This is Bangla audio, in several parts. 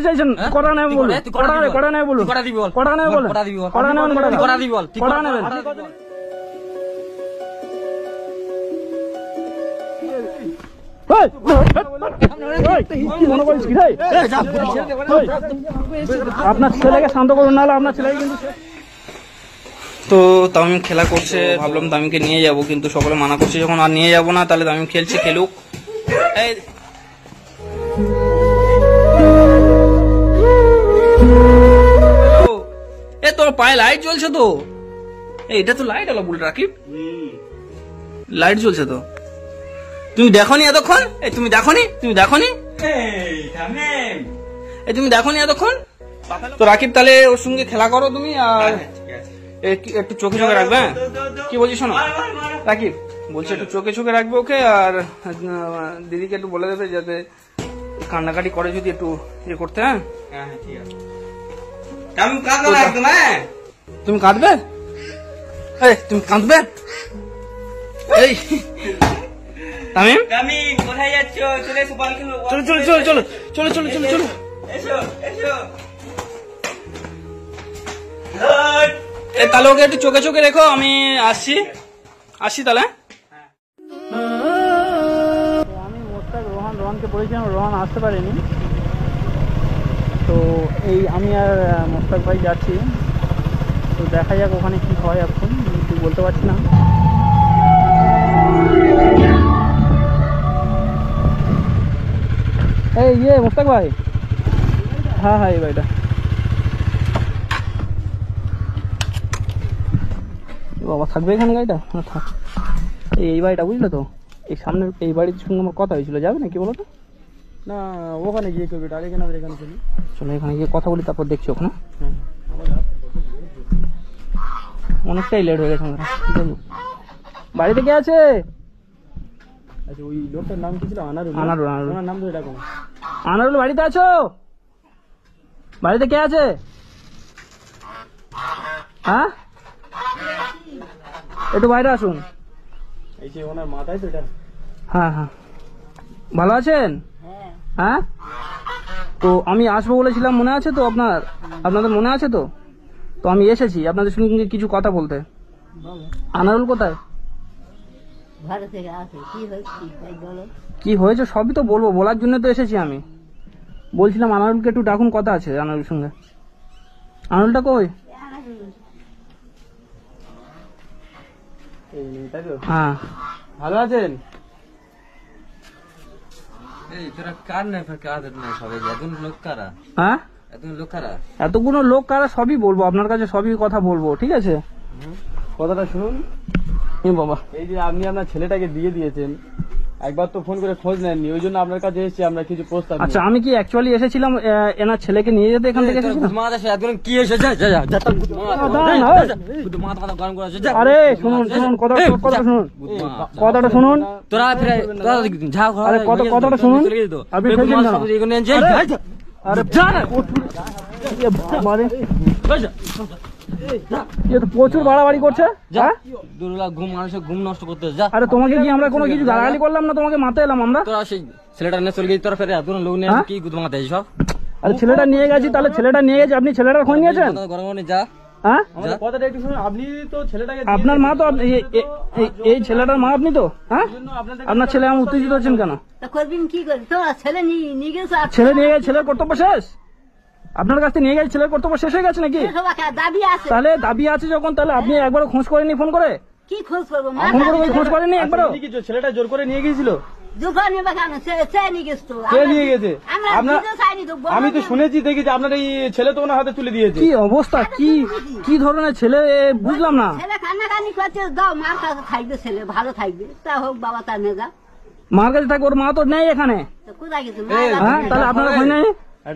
চাইছেন? কটা নেবেন বলুন, কটা নেবেন বলুন, কটা নেবেন বলুন, কটা নেবেন? আপনার ছেলেকে শান্ত করুন, নাহলে আপনার ছেলেকে কিন্তু। তো তামিম খেলা করছে, ভাবলাম তামিমকে নিয়ে যাব, কিন্তু সকলে মানা করছে যখন আর নিয়ে যাব না, তাহলে তামিম খেলছে, খেলুক। তোর পায়ে লাইট জ্বলছে তো, এটা তো লাইট আলো বল রাকিব, লাইট জ্বলছে তো। তুমি দেখোনি এতক্ষণ? তুমি দেখোনি এতক্ষণ? তো রাকিব তাহলে ওর সঙ্গে খেলা করো তুমি, আর একটু চোখে চোখে রাখবে। হ্যাঁ কি বলছি শোনো রাকিব, বলছে একটু চোখে চোখে রাখবে ওকে, আর দিদিকে একটু বলে দেবে যাতে কান্নাকাটি করে যদি একটু ইয়ে করতে। হ্যাঁ তুমি কাঁদবে? তুমি কাঁদবে? এই তামিম কোথায় যাচ্ছ? চলে এসো, চলো চলো চলো চলো চলো চলো চলো চলো এসো এসো। তাহলে ওকে একটু চোখে চোখে রেখো, আমি আসছি তাহলে। আমি মোস্তাক রোহানকে বলেছিলাম, রোহান আসতে পারেনি, তো এই আমি আর মোস্তাক ভাই যাচ্ছি। তো দেখা যাক ওখানে কি হয়, এখন কিছু বলতে পারছি না। এই মোস্তাক ভাই, হ্যাঁ এই বাড়িটা, বাবা থাকবে এখানে গাড়িটা? থাক, এই বাড়িটা বুঝলে তো, এই সামনের এই বাড়ির সঙ্গে আমার কথা হয়েছিল, যাবে না কি বলো তো? না ওখানে গিয়ে করবে, আগে কেন এখানে চলি, চলো এখানে গিয়ে কথা বলি, তারপর দেখছি ওখানে। অনেকটাই লেট হয়ে গেছে আমরা। বাড়িতে কে আছে? আচ্ছা ওই লোকটার নাম কি ছিল? আনারুল। ওনার নাম তো এটা কোন? আনারুল বাড়িতে আছো? বাড়িতে কে আছে? হ্যাঁ একটু বাইরে আসুন। এই যে ওনার মাথায় তো এটা। হ্যাঁ ভালো আছেন? হ্যাঁ তো আমি আসবো বলেছিলাম, মনে আছে তো আপনাদের মনে আছে তো? তো আমি এসেছি আপনাদের সঙ্গে কিছু কথা বলতে। আনারুল কোথায়? কি হয়েছে সবই তো বলবো, বলার জন্য তো এসেছি আমি। বলছিলাম আনারুলকে একটু ডাকুন, কথা আছে আনারুলের সঙ্গে। আনারুলটা কই? হ্যাঁ ভালো আছেন? হ্যাঁ এতগুলো লোক কারা সবই বলবো আপনার কাছে, সবই কথা বলবো, ঠিক আছে? কথাটা শুনুন বাবা, এই যে আপনি আপনার ছেলেটাকে দিয়ে দিয়েছেন, একবার তো ফোন করে খোঁজ নেননি, ওই জন্য আপনার কাছে এসেছি আমরা কিছু প্রস্তাব। আচ্ছা আমি কি অ্যাকচুয়ালি এসেছিলাম এনার ছেলেকে নিয়ে যেতে, এখান থেকে এসেছিলাম। আরে শুনুন কথাটা শুনুন, কথাটা শুনুন। আপনি প্রচুর বাড়াবাড়ি করছে। ঘুম নষ্ট করতে। আরে তোমাকে কি আমরা কোনো কিছু গালাগালি করলাম না? তোমাকে মারতে এলাম আমরা? সেই ছেলেটা নিয়ে চলে গেছি, তোর ফেরে এত লোক নিয়ে কি গুদমাতে সব। আরে ছেলেটা নিয়ে গেছি, তাহলে ছেলেটা নিয়ে গেছে, আপনি ছেলেটার খোঁজ নিয়েছেন? যা হ্যাঁ কথাটা একটু শুনুন, আপনি তো ছেলেটাকে, আপনার মা তো, এই ছেলেটার মা আপনি তো। হ্যাঁ আপনার ছেলে আমার উত্তেজিত হচ্ছেন কেন? ছেলে নিয়ে গেছে, ছেলের কর্তব্য শেষ? আপনার কাছ থেকে নিয়ে গেছে, ছেলের কর্তব্য শেষ হয়ে গেছে নাকি? তাহলে দাবি আছে যখন, তাহলে আপনি একবারও খোঁজ করেনি? ফোন করে কি খোঁজ করবো? খোঁজ করেনি একবারও? ছেলেটা জোর করে নিয়ে গিয়েছিল? আমি তো শুনেছি, দেখেছি আপনার এই ছেলে তো ওনার হাতে তুলে দিয়েছে। কি অবস্থা, কি ধরনের ছেলে বুঝলাম না। ছেলে ভালো থাকবে, তা হোক বাবা, তার নেতা মার কাছে থাকবে, ওর মা তো নেই এখানে। হ্যাঁ তাহলে আপনারা হয় নাই?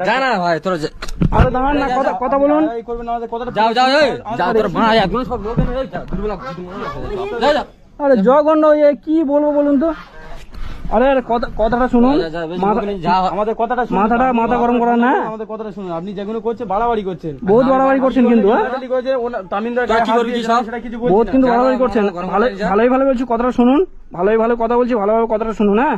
জানা ভাই তোর, আরে দাঁড়ান না, কথা বলুন। আরে জঘন্য, কি বলবো বলুন তো। আরে কথাটা শুনুন, আমাদের কথাটা, মাথা গরম করার না, আমাদের কথাটা শুনুন। আপনি যেগুলো করছেন বাড়াবাড়ি করছেন, বহুত বাড়াবাড়ি করছেন, কিন্তু বহুত কিন্তু বাড়াবাড়ি করছেন। ভালোই বলছি, কথাটা শুনুন, ভালোই কথা বলছি, ভালোভাবে কথাটা শুনুন। হ্যাঁ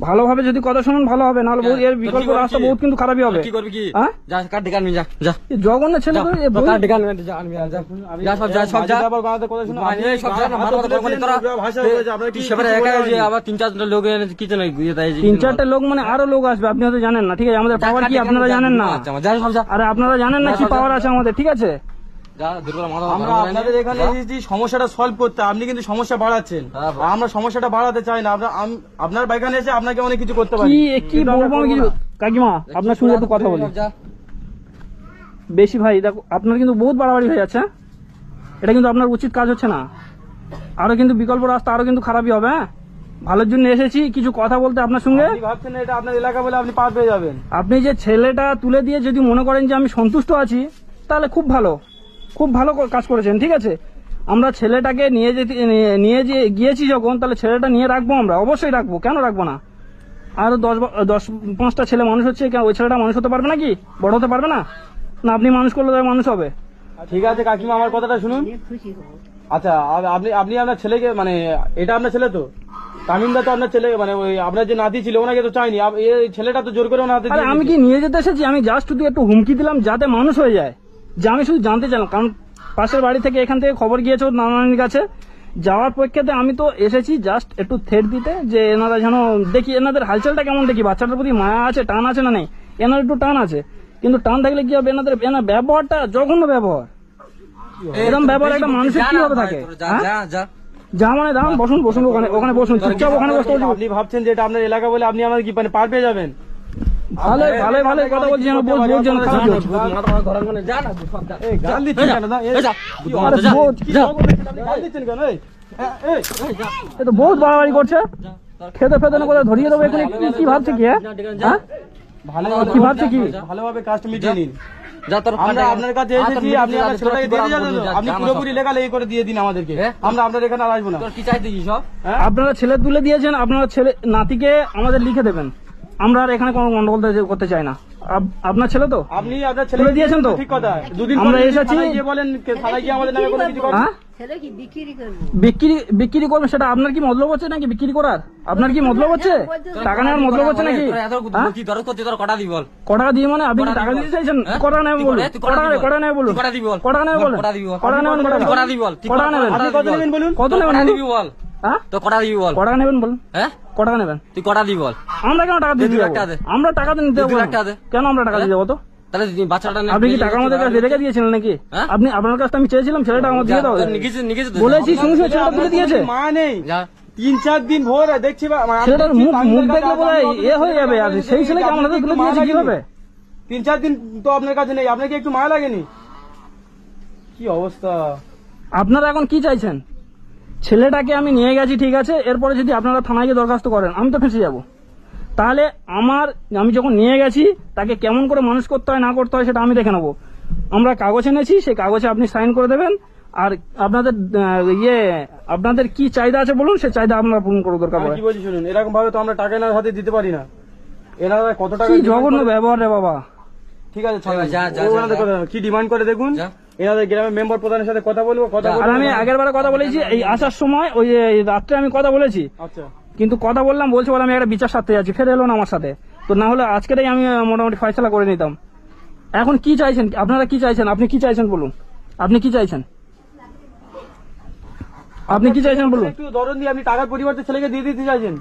ভালোভাবে যদি কথা শুনুন ভালো হবে, নাহলে বহুত এর বিকল্প রাস্তা বহুত কিন্তু খারাপই হবে। কি করবি কি? হ্যাঁ যা কাট ডেকে আনবি, যা যা এই জঘন্য ছেলে তো, এ বই- কাট ডেকে আনবি, যা আনবি, যা যা সব যা সব যা আবার বাংলাতে কথা শুনো, মানে এই সব যা না, মাথা কথা বলে তোরা ভাষা হয়ে যায়, আপনারা তুই কি সেবারে কিছু একা বলেন? যে আবার 3-4 লোক এনে কি জানো ইয়ে তাই 3-4টে লোক মানে আরো লোক আসবে, আপনি হয়তো জানেন না, ঠিক আছে? আমাদের পাওয়ার কি আপনারা জানেন না? যা সব যা আরে আপনারা জানেন না কি পাওয়ার আছে আমাদের, ঠিক আছে? যা দুর্বল মাথা আমরা আপনাদের এখানে এসেছি সমস্যাটা সলভ করতে, আপনি কিন্তু সমস্যা বাড়াচ্ছেন। হ্যাঁ, আর আমরা সমস্যাটা বাড়াতে চাই না। আপনার বাইকানে এসে আপনাকে অনেক কিছু করতে পারি। কি কি বলবো আমি কিছু? কাকিমা আপনার সঙ্গে একটু কথা বলি। যা বেশি ভাই দেখো, আপনার কিন্তু বহুত বাড়াবাড়ি হয়ে যাচ্ছে, হ্যাঁ? এটা কিন্তু আপনার উচিত কাজ হচ্ছে না। আরো কিন্তু বিকল্প রাস্তা আরো কিন্তু খারাপই হবে। হ্যাঁ, ভালোর জন্য এসেছি কিছু কথা বলতে আপনার সঙ্গে। আপনি ভাবছেন এটা আপনার এলাকা বলে আপনি পার পেয়ে যাবেন। আপনি যে ছেলেটা তুলে দিয়ে যদি মনে করেন যে আমি সন্তুষ্ট আছি, তাহলে খুব ভালো, খুব ভালো কাজ করেছেন, ঠিক আছে? আমরা ছেলেটাকে নিয়ে যে গিয়েছি যখন, তাহলে ছেলেটা নিয়ে রাখবো, আমরা অবশ্যই রাখবো, কেন রাখবো না? আরো 10-5টা ছেলে মানুষ হচ্ছে, ওই ছেলেটা মানুষ হতে পারবে নাকি? বড় হতে পারবে না? না আপনি মানুষ করলে তাই মানুষ হবে? ঠিক আছে কাকিমা, আমার কথাটা শুনুন। খুশি হবো। আচ্ছা আপনি আপনার ছেলেকে, মানে এটা আপনার ছেলে তো? তামিমদা তো আপনার ছেলে, মানে ওই আপনার যে নাতি ছিল ওনাকে তো চাইনি, এই ছেলেটা তো জোর করে ওনার হাতে আরে দিয়ে আমি কি নিয়ে যেতে এসেছি? আমি জাস্ট শুধু একটু হুমকি দিলাম যাতে মানুষ হয়ে যায়, যে আমি শুধু জানতে চাইলাম। কারণ পাশের বাড়ি থেকে এখান থেকে খবর গিয়েছে ওর নানানির কাছে, যাওয়ার প্রেক্ষিতে আমি তো এসেছি জাস্ট একটু থেট দিতে, যে এনারা যেন দেখি এনাদের হালচালটা কেমন, দেখি বাচ্চাটার প্রতি মায়া আছে, টান আছে না নেই। এনার একটু টান আছে, কিন্তু টান থাকলে কি হবে? এনার ব্যবহারটা জঘন্য ব্যবহার। এরকম ব্যবহার একটা মানুষের কি হবে থাকে? যা হ্যাঁ? যা যা যা মানে দাম, বসুন ওখানে বসুন, চুপচাপ ওখানে বসতে বলছি। আপনি ভাবছেন যে এটা আপনার এলাকা বলে আপনি আমার কি মানে পার পেয়ে যাবেন? ভালো কথা বলছি, যেন বোঝ যেন খারাপ হচ্ছে। মাথা ধরার মানে যা না সব যা এই গাল দিচ্ছেন কেন? না এই যা আরে বোঝ, কি জঘন্য ছেলে, আপনি গাল দিচ্ছেন কেন? এই এ তো বহুত বাড়াবাড়ি করছে। খেতে ফেতে না কোথায় ধরিয়ে দেবো এখানে। কি ভাবছে কি? হ্যাঁ কি ভাবছে কি? ভালোভাবে কাজটা মিটিয়ে নিন। যা তোর আমরা আপনার কাছে এসেছি, আপনি আপনার ছেলেটাকে দিয়ে দিয়ে যাবেন তো? আপনি পুরোপুরি লেখালেখি করে দিয়ে দিন আমাদেরকে, আমরা আপনার এখানে আর আসবো না। তোর কি চাইতে কি সব আপনারা ছেলে তুলে দিয়েছেন, আপনারা ছেলে নাতিকে আমাদের লিখে দেবেন। আমরা আর এখানে কোনো গন্ডগোল করতে চাই না। আপনার ছেলে তো? আপনি আপনার ছেলে তুলে দিয়েছেন তো? ঠিক কথা। দুদিন আমরা পরে এসেছি। থানায় গিয়ে বলেন, থানায় গিয়ে আমাদের নামে কোনো কিছু করেন। হ্যাঁ, ছেলে কি বিক্রি করবো? বিক্রি করবেন সেটা আপনার কি মতলব হচ্ছে নাকি? বিক্রি করার আপনার কি মতলব হচ্ছে? টাকা নেওয়ার মতলব হচ্ছে নাকি? হ্যাঁ? কি দরদ করতে তোর কটা দিবি বল কটা দিয়ে মানে আপনি কি টাকা দিতে চাইছেন? কটা নেবেন বলুন, কটা নেবেন বলুন, কটা দিবি বল কটা নেবেন বলুন, কটা দিবি বল কটা নেবেন বলুন, কটা দিবি বল কটা নেবেন? আপনি কত নেবেন বলুন? কত নেবেন কটা বলুন? দিবি বল হ্যাঁ, তো কটা দিবি বল কটা নেবেন বলুন, হ্যাঁ কটা নেবেন? তুই কটা দিবি বল আমরা কেন টাকা দিয়ে 2 লাখ দেবো? টাকা দে। আমরা টাকা দিয়ে নিতে 2 যাবো লাখ টাকা দে। কেন? আমরা টাকা দিয়ে যাবো তো? তাহলে বাচ্চাটা আপনি কি টাকা আমাদের কাছে রেখে দিয়েছিলেন নাকি? হ্যাঁ? আপনি আপনার কাছে আমি চেয়েছিলাম ছেলেটা আমার দিয়ে দাও, বলেছি শুনে শুনে ছেলেটা তুলে দিয়েছে। মা নেই, যা 3-4 দিন ভোর দেখছি ছেলেটার মুখ দেখলে বোধ হয় এ হয়ে যাবে। আর সেই ছেলেকে আমাদের তুলে দিয়েছে কিভাবে? 3-4 দিন তো আপনার কাছে নেই, আপনাকে একটু মায়া লাগেনি? কি অবস্থা! আপনারা এখন কি চাইছেন? ছেলেটাকে আমি নিয়ে গেছি, ঠিক আছে, এরপরে যদি আপনারা থানায় গিয়ে দরখাস্ত করেন আমি তো ফেঁসে যাব। তাহলে আমি যখন নিয়ে গেছি তাকে কেমন করে মানুষ করতে হয় না করতে হয় সেটা আমি দেখে নেবো। আমরা কাগজ এনেছি, সেই কাগজে আপনি সাইন করে দেবেন। আর আপনাদের আপনাদের কি চাহিদা আছে বলুন, সেই চাহিদা আপনারা পূরণ করে দরকার আমি পড়ে। কি বলছি শুনুন, এরকম ভাবে তো আমরা টাকা এনার হাতে দিতে পারি না। এনারা কত টাকা কি demand জঘন্য করে- ব্যবহার রে বাবা। ঠিক আছে ছাড়ুন। যা, যা, ও যা, ওনাদের যা। কথা কি ডিমান্ড করে দেখুন। যা। এনাদের গ্রামের মেম্বার প্রধানের সাথে কথা বলবো, কথা আর বলবো। আমি আগের বারে কথা বলেছি, এই আসার সময় ওই যে রাত্রে আমি কথা বলেছি, আচ্ছা কিন্তু কথা বললাম, বলছে বলে আমি একটা বিচার সারতে যাচ্ছি, ফের এলো না আমার সাথে। তো না হলে আজকেরই আমি মোটামুটি ফয়সালা করে নিতাম। এখন কি চাইছেন আপনারা? কি চাইছেন? আপনি কি চাইছেন বলুন, আপনি কি চাইছেন? আপনি কি চাইছেন বলুন? একটু দরদ দিয়ে আপনি টাকার পরিবর্তে ছেলেকে দিয়ে দিতে চাইছেন?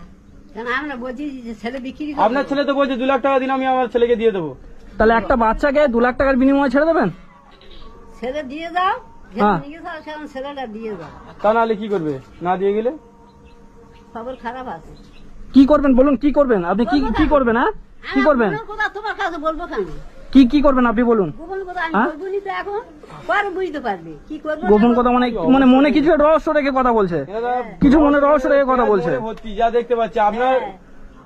কেন আমরা বলছি যে ছেলে বিক্রি করবো? আপনার ছেলে তো বলছে 2 লাখ টাকা দিন আমি আমার ছেলেকে দিয়ে দেবো। তাহলে একটা বাচ্চাকে 2 লাখ টাকার বিনিময়ে ছেড়ে দেবেন? ছেলে দিয়ে দাও, হ্যাঁ। নিয়ে যাও, সেরকম ছেলেটা দিয়ে দাও। তা নাহলে কি করবে না দিয়ে গেলে? খবর খারাপ আছে। কি করবেন বলুন, কি করবেন আপনি? কি করবেন? হ্যাঁ, কি করবেন? গোপন কথা তোমার কাছে বলবো কেন? কি করবেন আপনি বলুন? গোপন কথা আমি হ্যাঁ? বলবো নি তো এখন পরে বুঝতে পারবে কি করবো। গোপন কথা মানে মনে কিছু একটা রহস্য রেখে কথা বলছে, এনারা কিছু মনে রহস্য রেখে কথা বলছে। ভর্তি যা দেখতে পাচ্ছি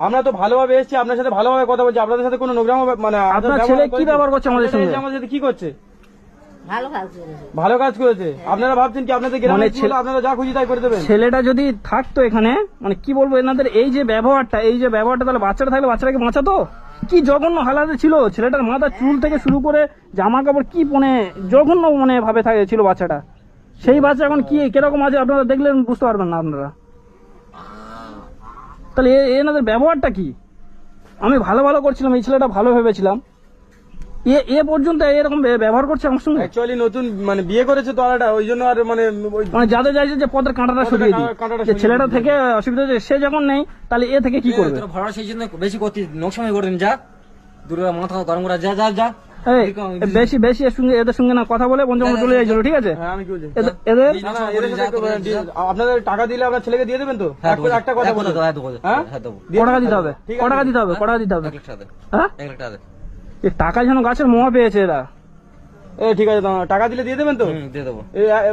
আমরা তো ভালোভাবে এসেছি, আপনার সাথে ভালোভাবে কথা বলছি, আপনাদের সাথে কোনো নোংরাম মানে আপনার ছেলে কি ব্যবহার করছে আমাদের সঙ্গে? আমাদের সাথে কি করছে? ভালো কাজ করেছে। ভালো কাজ করেছে। আপনারা ভাবছেন কি আপনাদের গ্রামে মানে ছিল, আপনারা যা খুশি তাই করে দেবেন? ছেলেটা যদি থাকতো এখানে, মানে কি বলবো, এনাদের এই যে ব্যবহারটা, তাহলে বাচ্চাটা থাকলে বাচ্চাটাকে বাঁচাতো। কি জঘন্য হালাতে ছিল ছেলেটার, মাথা চুল থেকে শুরু করে জামা কাপড় কি জঘন্য ভাবে ছিল বাচ্চাটা। সেই বাচ্চা এখন কি কিরকম আছে আপনারা দেখলেন বুঝতে পারবেন না আপনারা। তাহলে এনাদের ব্যবহারটা কি? আমি ভালো ভালো করছিলাম, এই ছেলেটা ভালো ভেবেছিলাম, এ পর্যন্ত এরকম ব্যবহার করছে আমার সঙ্গে। অ্যাকচুয়ালি নতুন মানে বিয়ে করেছে তো আলাদা, ওই জন্য আর মানে মানে যাদের চাইছে যে পদের কাঁটাটা সরিয়ে দিই, কাঁটাটা যে ছেলেটা থেকে অসুবিধা হচ্ছে, সে যখন নেই তাহলে এ থেকে কি করবে? তোরা ভাড়া সেই জন্য বেশি করতে নোকসানি করে যা, দুর্গা মাথা গরম করা, যা যা যা। এই, বেশি বেশি এদের সঙ্গে না কথা বলে পঞ্চমে চলে যাইছিল, ঠিক আছে? হ্যাঁ আমি কি বলছি এদের না, না, এদের সাথে আপনাদের টাকা দিলে আপনার ছেলেকে দিয়ে দেবেন তো? একটা কথা বলুন। হ্যাঁ? দিয়ে ক টাকা দিতে হবে? ঠিক ক আছে। টাকা দিতে হবে? ক টাকা দিতে হবে? 1 লাখ টাকা দে, হ্যাঁ, 1 লাখ টাকা দে। এই টাকা যেন গাছের মোয়া পেয়েছে এরা। ঠিক আছে, টাকা দিলে দিয়ে দেবেন তো? দিয়ে দেবো।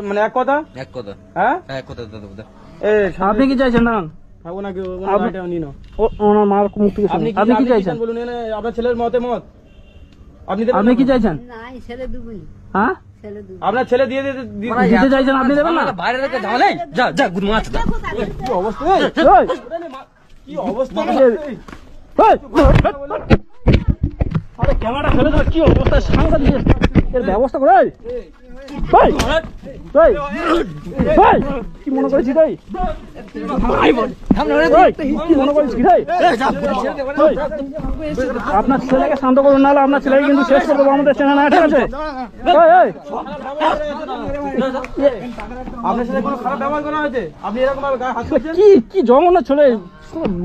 মানে এক কথা। এক কথা, হ্যাঁ এক কথা দিয়ে দেবো। আপনি কি চাইছেন? দাঁড়ান, ওনাকে ওনার মার মুখ থেকে শুনুন। আপনি কি চাইছেন? বলুন, আপনার ছেলের মতে মত আপনি দেবেন আপনি না? কি চাইছেন? না এই ছেলে দুবই, হ্যাঁ, ছেলে দুবই। আপনার ছেলে দিয়ে দিতে চাইছেন, আপনি দেবেন না? বাইরে রেখে ঝামেলা, যা যা গুড মাছ দা। কি অবস্থা? এই, কি অবস্থা? এই, আরে ক্যামেরা ফেলে দাও, কি অবস্থা সাংঘাতিক, এর ব্যবস্থা করে। এই, এই, এই, এই, কি মনে করেছিস রে? এই, কি মনে করেছিস রে? এই, আপনার ছেলেকে শান্ত করুন, নাহলে আপনার ছেলেকে কিন্তু শেষ করে দেবো আমাদের চ্যানেল, ঠিক আছে? এই, এই, আপনার সাথে কোনো খারাপ ব্যবহার করা হয়েছে? আপনি এরকম ভাবে গায়ে হাত দিচ্ছেন? কি কি জঘন্য ছেলে,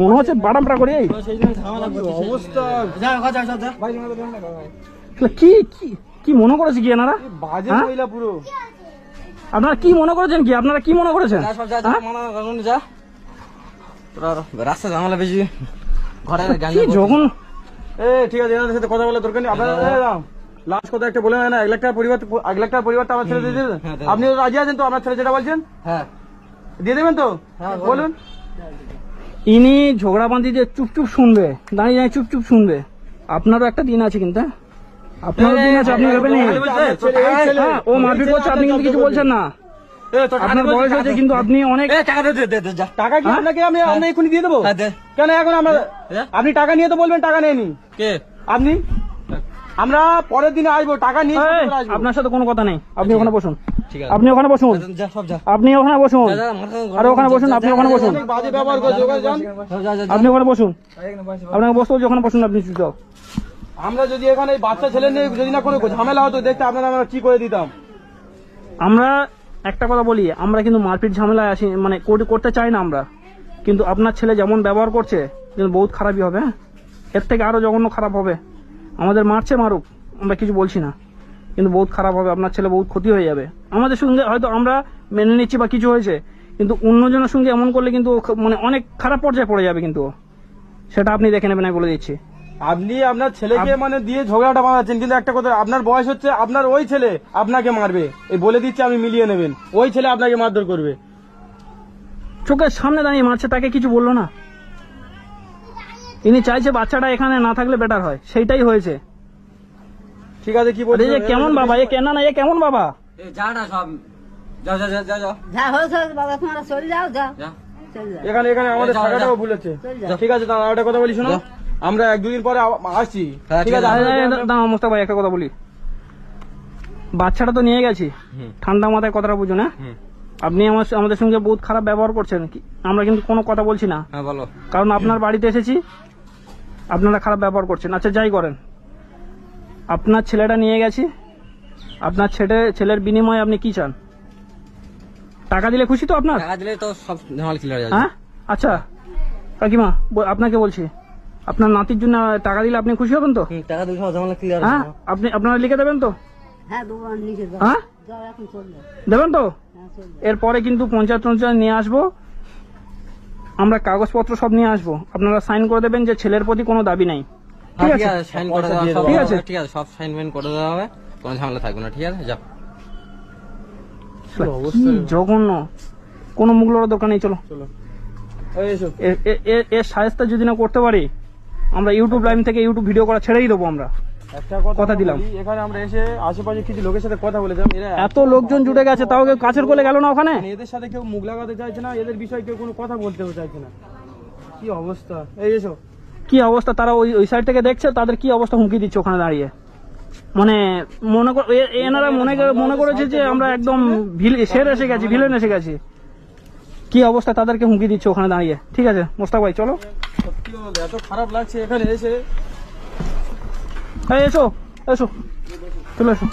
মনে হচ্ছে বাড়ামটা করে। এই, অবস্থা কি কি কি মনে করেছে কি এনারা? বাজে হ্যাঁ? মহিলা পুরো। আপনারা কি মনে করেছেন কি? আপনারা কি মনে করেছেন? যা সব যা যা, মানা করুন যা। তোরা রাস্তা ঝামেলা বেশি, ঘরে কি জঘন্য। ঠিক আছে, এনাদের সাথে কথা বলে দরকার নেই। আপনারা লাস্ট কথা একটা বলে না, 1 লাখ টাকার পরিবারটা আমার ছেলে দিয়ে দেবেন? হ্যাঁ, দেব। আপনি রাজি আছেন তো? আপনার ছেলে যেটা বলছেন হ্যাঁ দিয়ে দেবেন তো? বলুন। ইনি ঝগড়াবান্দি যে চুপচুপ শুনবে, দাঁড়িয়ে দাঁড়িয়ে চুপচুপ শুনবে। আপনারও একটা দিন আছে কিন্তু, হ্যাঁ? আপনারও দিন আছে, আপনি ভেবে নেই। হ্যাঁ, ও মারপিট করছে, আপনি কিন্তু কিছু বলছেন না। আপনার বয়স হয়েছে কিন্তু আপনি অনেক। টাকা দে দে দে দে, যা। টাকা কি আপনাকে আমি এখনই দিয়ে দেবো? হ্যাঁ, দে। কেন এখন আমরা হ্যাঁ? আপনি টাকা নিয়ে তো বলবেন টাকা নেয়নি কে? আপনি। আমরা পরের দিনে আসবো, টাকা নিয়ে এই, চলে আসবো। আপনার সাথে কোনো কথা নেই, আপনি ওখানে বসুন। ঠিক আছে, আপনি ওখানে বসুন, যা সব যা। আপনি ওখানে বসুন। যা, যা, মাথা গরম আরে ওখানে বসুন, আপনি ওখানে বসুন, অনেক বাজে ব্যবহার করছে, ওখানে যান। সব যা যা যা। আপনি ওখানে বসুন। আপনাকে বসতে বলছি, ওখানে বসুন আপনি চুপচাপ। আমরা যদি এখানে এই বাচ্চা ছেলে নিয়ে যদি না কোনো ঝামেলা হতো, দেখতে আপনারা আমরা কি করে দিতাম। আমরা একটা কথা বলি, আমরা কিন্তু মারপিট ঝামেলায় আসি, মানে করতে চাই না আমরা, কিন্তু আপনার ছেলে যেমন ব্যবহার করছে কিন্তু বহুত খারাপই হবে। হ্যাঁ, এর থেকে আরো জঘন্য খারাপ হবে। আমাদের মারছে মারুক, আমরা কিছু বলছি না, কিন্তু বহুত খারাপ হবে, আপনার ছেলে বহুত ক্ষতি হয়ে যাবে। আমাদের সঙ্গে হয়তো আমরা মেনে নিচ্ছি বা কিছু হয়েছে, কিন্তু অন্যজনের সঙ্গে এমন করলে কিন্তু মানে অনেক খারাপ পর্যায়ে পড়ে যাবে, কিন্তু সেটা আপনি দেখে নেবেন, আমি বলে দিচ্ছি। আপনি আপনার ছেলেকে মানে দিয়ে ঝগড়াটা বাঁধাচ্ছেন, কিন্তু একটা কথা, আপনার বয়স হচ্ছে, আপনার ওই ছেলে আপনাকে মারবে, এই বলে দিচ্ছে আমি মিলিয়ে নেবেন, ওই ছেলে আপনাকে মারধর করবে। চোখের সামনে দাঁড়িয়ে মারছে, তাকে কিছু বললো না। ইনি চাইছে বাচ্চাটা এখানে না থাকলে বেটার হয়, সেইটাই হয়েছে। ঠিক আছে, কি আরে বলছেন? এ কেমন বাবা, এ কেন না, এ কেমন বাবা? যা না সব, যা যা যা যা যা যা হয়েছে বাবা, তোমরা চলে যাও, যাও যা। চলে যাও। এখানে আমাদের যা, যা, থাকাটাও যা। ভুল হচ্ছে। চলে যাও। ঠিক আছে, দাঁড়া, একটা কথা বলি শোনো, আমরা 1-2 দিন পরে আসছি। হ্যাঁ, ঠিক ঠিক আছে, আছে। দাঁড়াও মোস্তাক ভাই, একটা কথা বলি। বাচ্চাটা তো নিয়ে গেছি, ঠান্ডা মাথায় কথাটা বুঝুন। হ্যাঁ, আপনি আমাদের সঙ্গে বহুত খারাপ ব্যবহার করছেন, আমরা কিন্তু কোনো কথা বলছি না, হ্যাঁ বলো। কারণ আপনার বাড়িতে এসেছি, আপনারা খারাপ ব্যবহার করছেন। আচ্ছা যাই করেন, আপনার ছেলেটা নিয়ে গেছি, আপনার ছেলের বিনিময়ে আপনি কি চান? টাকা দিলে খুশি তো আপনার? টাকা দিলে তো সব ঝামেলা ক্লিয়ার হয়ে যাবে। হ্যাঁ, আচ্ছা কাকিমা, আপনাকে বলছি, আপনার নাতির জন্য টাকা দিলে আপনি খুশি হবেন তো? টাকা দিলে সব ঝামেলা ক্লিয়ার হ্যাঁ, আপনারা লিখে দেবেন তো? হ্যাঁ দোকান লিখে যাও, হ্যাঁ, যাও এখন চলে যাও। দেবেন তো? হ্যাঁ চলে যাও। এরপরে কিন্তু পঞ্চায়েত নিয়ে আসবো, আমরা কাগজপত্র সব নিয়ে আসবো, আপনারা সাইন করে দেবেন যে ছেলের প্রতি কোনো দাবি নাই। ঠিক আছে, সাইন করে দেওয়া সব ঠিক আছে। ঠিক আছে, সব সাইন করে দেওয়া হবে, কোনো ঝামেলা থাকবে না। ঠিক আছে, যাও। কি জঘন্য, কোনো মুখ লড়ার দোকান নেই। চলো, চলো এই এসো। এর সাহায্য যদি না করতে পারি, আমরা ইউটিউব লাইভ থেকে ইউটিউব ভিডিও করা ছেড়েই দেবো আমরা। একটা কথা দিলাম। বলি, এখানে আমরা এসে আশেপাশে কিছু লোকের সাথে কথা বলেছিলাম, এরা এত লোকজন জুটে গেছে, তাও কেউ কাছের কোলে গেল না ওখানে। মানে এদের সাথে কেউ মুখ লাগাতে চাইছে না, এদের বিষয়ে কেউ কোনো কথা বলতেও চাইছে না। কি অবস্থা, এই এসো। কি অবস্থা, তারা ওই সাইড থেকে দেখছে, তাদের কি অবস্থা হুমকি দিচ্ছে ওখানে দাঁড়িয়ে। মানে এনারা মনে করেছে যে আমরা একদম সের এসে গেছি, ভিলেন এসে গেছি। কি অবস্থা তাদেরকে হুমকি দিচ্ছে ওখানে দাঁড়িয়ে। ঠিক আছে মোস্তাক ভাই চলো, সত্যি বলতে এত খারাপ লাগছে এখানে এসে। এই এসো এসো চলে এসো।